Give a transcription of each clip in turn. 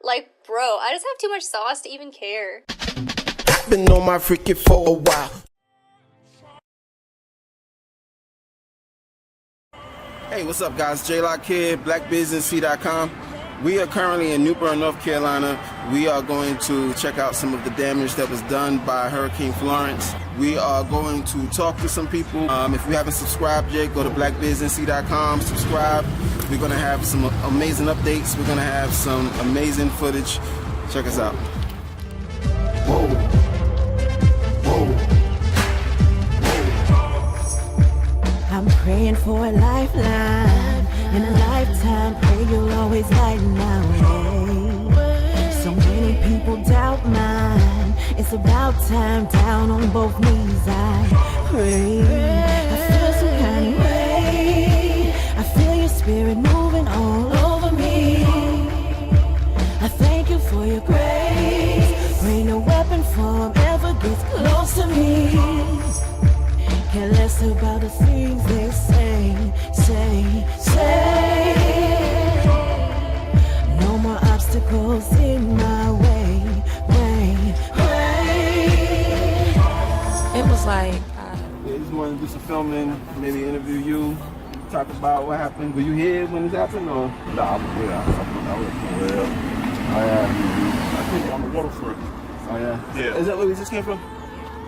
Like, bro, I just have too much sauce to even care. Been on my freaking for a while. Hey, what's up, guys? J-Lock here, BlackBizNC.com. We are currently in New Bern, North Carolina. We are going to check out some of the damage that was done by Hurricane Florence. We are going to talk to some people. If you haven't subscribed yet, go to BlackBizNC.com, subscribe. We're going to have some amazing updates. We're going to have some amazing footage. Check us out. Whoa. Whoa. I'm praying for a lifeline. In a lifetime, pray you'll always lighten my way. So many people doubt mine. It's about time, down on both knees I pray. I feel some kind of way. I feel your spirit moving all over me. I thank you for your grace. Pray no weapon formed ever gets close to me. Care less about the things they say. No more obstacles in my way. It was like, Yeah, just wanted to do some filming, maybe interview you, talk about what happened. Were you here when this happened, or? No, I was way out. I was well. I think on the waterfront. Oh yeah. Yeah. Is that where we just came from?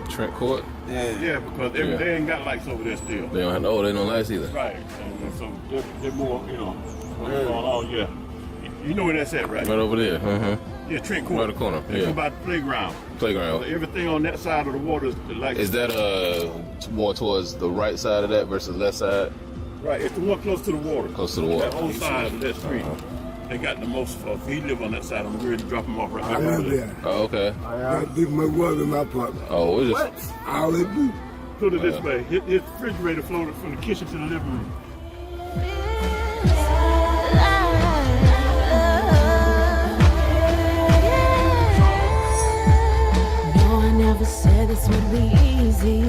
Trent Court? Yeah, because they ain't got lights over there still. They don't have they don't lights either. Right. And so they're more, what's going on, yeah. You know where that's at, right? Right over there. Uh-huh. Yeah, Trent Court. Right the corner. It's Yeah. about the playground. Playground. Everything on that side of the water is like. Is that more towards the right side of that versus left side? Right, it's the one close to the water. Close to the water. That whole side of that street. They got the most stuff. He live on that side. I'm ready to drop him off right I there. live there. Oh, okay. I think my brother in my apartment. Oh, what is What? this? I live there. Put it this way. His refrigerator floated from the kitchen to the living room. No, I never said this would be easy.